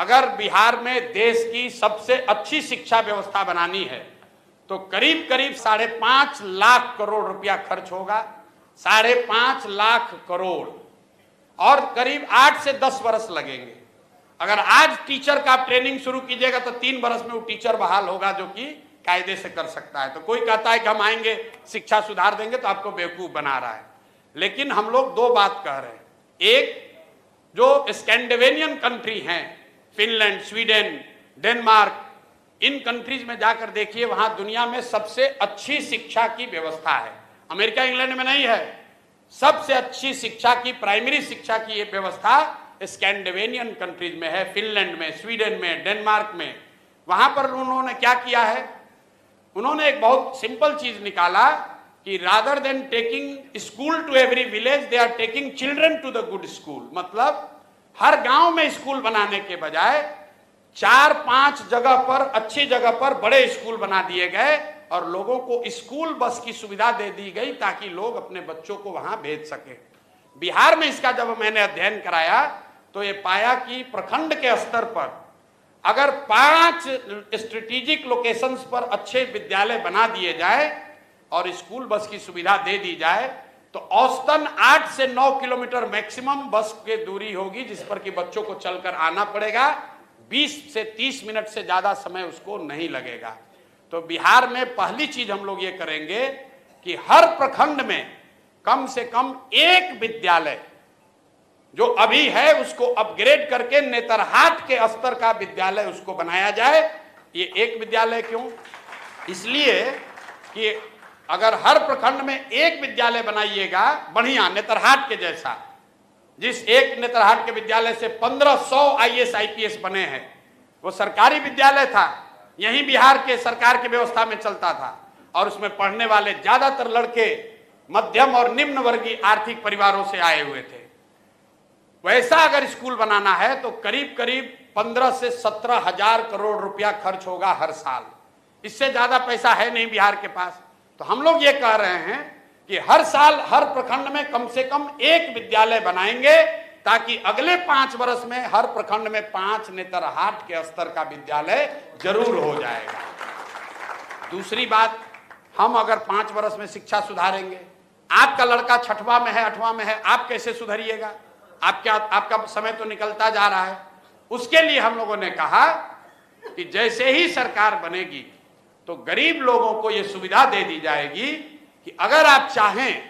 अगर बिहार में देश की सबसे अच्छी शिक्षा व्यवस्था बनानी है तो करीब करीब 5.5 लाख करोड़ रुपया खर्च होगा। 5.5 लाख करोड़ और करीब 8 से 10 वर्ष लगेंगे। अगर आज टीचर का ट्रेनिंग शुरू कीजिएगा तो 3 वर्ष में वो टीचर बहाल होगा जो कि कायदे से कर सकता है। तो कोई कहता है कि हम आएंगे शिक्षा सुधार देंगे तो आपको बेवकूफ बना रहा है। लेकिन हम लोग दो बात कह रहे हैं। एक, जो स्कैंडिनेवियन कंट्री हैं, फिनलैंड, स्वीडन, डेनमार्क, इन कंट्रीज में जाकर देखिए, वहां दुनिया में सबसे अच्छी शिक्षा की व्यवस्था है। अमेरिका इंग्लैंड में नहीं है। सबसे अच्छी शिक्षा की, प्राइमरी शिक्षा की ये व्यवस्था स्कैंडिनेवियन कंट्रीज में है, फिनलैंड में, स्वीडन में, डेनमार्क में। वहां पर उन्होंने क्या किया है, उन्होंने एक बहुत सिंपल चीज निकाला कि rather than taking school to every village, they are taking children to the good school. मतलब हर गांव में स्कूल बनाने के बजाय 4-5 जगह पर, अच्छी जगह पर बड़े स्कूल बना दिए गए और लोगों को स्कूल बस की सुविधा दे दी गई ताकि लोग अपने बच्चों को वहां भेज सके। बिहार में इसका जब मैंने अध्ययन कराया तो ये पाया कि प्रखंड के स्तर पर अगर 5 स्ट्रेटेजिक लोकेशंस पर अच्छे विद्यालय बना दिए जाए और स्कूल बस की सुविधा दे दी जाए तो औसतन 8 से 9 किलोमीटर मैक्सिमम बस की दूरी होगी जिस पर कि बच्चों को चलकर आना पड़ेगा। 20 से 30 मिनट से ज्यादा समय उसको नहीं लगेगा। तो बिहार में पहली चीज हम लोग ये करेंगे कि हर प्रखंड में कम से कम एक विद्यालय जो अभी है उसको अपग्रेड करके नेतरहाट के स्तर का विद्यालय उसको बनाया जाए। ये एक विद्यालय क्यों? इसलिए कि अगर हर प्रखंड में एक विद्यालय बनाइएगा बढ़िया नेतरहाट के जैसा, जिस एक नेतरहाट के विद्यालय से 1500 IAS IPS बने हैं, वो सरकारी विद्यालय था, यही बिहार के सरकार की व्यवस्था में चलता था और उसमें पढ़ने वाले ज्यादातर लड़के मध्यम और निम्न वर्गीय आर्थिक परिवारों से आए हुए थे। वैसा अगर स्कूल बनाना है तो करीब करीब 15 से 17 हजार करोड़ रुपया खर्च होगा हर साल। इससे ज्यादा पैसा है नहीं बिहार के पास। तो हम लोग ये कह रहे हैं कि हर साल हर प्रखंड में कम से कम एक विद्यालय बनाएंगे ताकि अगले 5 वर्ष में हर प्रखंड में 5 नेतरहाट के स्तर का विद्यालय जरूर हो जाएगा। दूसरी बात, हम अगर 5 वर्ष में शिक्षा सुधारेंगे, आपका लड़का 6वां में है, 8वां में है, आप कैसे सुधरिएगा? आपका समय तो निकलता जा रहा है। उसके लिए हम लोगों ने कहा कि जैसे ही सरकार बनेगी तो गरीब लोगों को यह सुविधा दे दी जाएगी कि अगर आप चाहें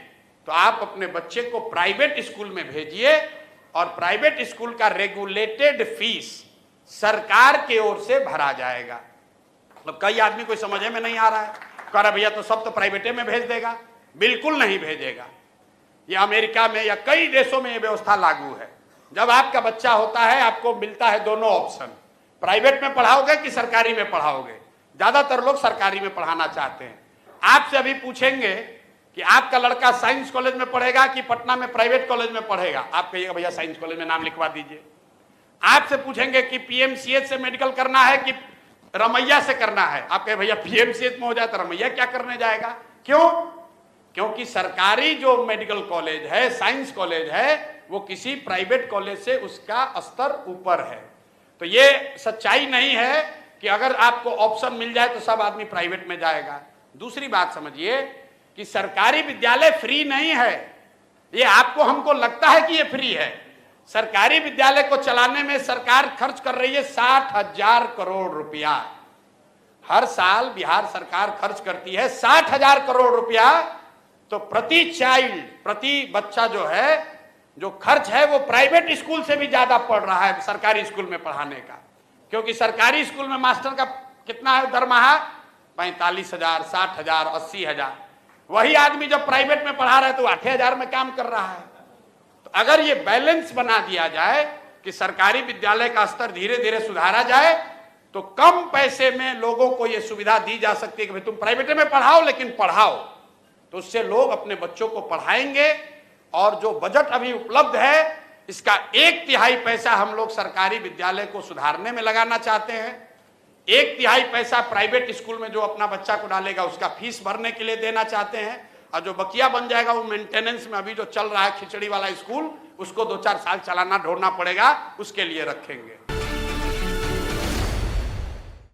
तो आप अपने बच्चे को प्राइवेट स्कूल में भेजिए और प्राइवेट स्कूल का रेगुलेटेड फीस सरकार की ओर से भरा जाएगा। मतलब कई आदमी कोई समझ में नहीं आ रहा है, कह रहा भैया तो सब तो प्राइवेटे में भेज देगा। बिल्कुल नहीं भेजेगा। ये अमेरिका में या कई देशों में ये व्यवस्था लागू है। जब आपका बच्चा होता है आपको मिलता है दोनों ऑप्शन, प्राइवेट में पढ़ाओगे कि सरकारी में पढ़ाओगे। ज्यादातर लोग सरकारी में पढ़ाना चाहते हैं। आपसे अभी पूछेंगे कि आपका लड़का साइंस कॉलेज में पढ़ेगा कि पटना में प्राइवेट कॉलेज में पढ़ेगा, आप कहिएगा भैया साइंस कॉलेज में नाम लिखवा दीजिए। आपसे पूछेंगे कि PMCH से मेडिकल करना है कि रमैया से करना है, आप कहे भैया PMCH में हो जाए तो रमैया क्या करने जाएगा। क्यों? क्योंकि सरकारी जो मेडिकल कॉलेज है, साइंस कॉलेज है, वो किसी प्राइवेट कॉलेज से उसका स्तर ऊपर है। तो ये सच्चाई नहीं है कि अगर आपको ऑप्शन मिल जाए तो सब आदमी प्राइवेट में जाएगा। दूसरी बात समझिए कि सरकारी विद्यालय फ्री नहीं है। ये आपको हमको लगता है कि ये फ्री है। सरकारी विद्यालय को चलाने में सरकार खर्च कर रही है 60,000 करोड़ रुपया। हर साल बिहार सरकार खर्च करती है 60,000 करोड़ रुपया। तो प्रति चाइल्ड, प्रति बच्चा जो है, जो खर्च है वो प्राइवेट स्कूल से भी ज्यादा पड़ रहा है सरकारी स्कूल में पढ़ाने का। क्योंकि सरकारी स्कूल में मास्टर का कितना है दरमाहा? 45,000, 60,000, 80,000। वही आदमी जब प्राइवेट में पढ़ा रहा है तो 8,000 में काम कर रहा है। तो अगर ये बैलेंस बना दिया जाए कि सरकारी विद्यालय का स्तर धीरे धीरे सुधारा जाए तो कम पैसे में लोगों को ये सुविधा दी जा सकती है कि भाई तुम प्राइवेट में पढ़ाओ लेकिन पढ़ाओ। तो उससे लोग अपने बच्चों को पढ़ाएंगे। और जो बजट अभी उपलब्ध है इसका 1/3 पैसा हम लोग सरकारी विद्यालय को सुधारने में लगाना चाहते हैं। 1/3 पैसा प्राइवेट स्कूल में जो अपना बच्चा को डालेगा उसका फीस भरने के लिए देना चाहते हैं। और जो बकिया बन जाएगा वो मेंटेनेंस में, अभी जो चल रहा है खिचड़ी वाला स्कूल, उसको 2-4 साल चलाना ढोना पड़ेगा, उसके लिए रखेंगे।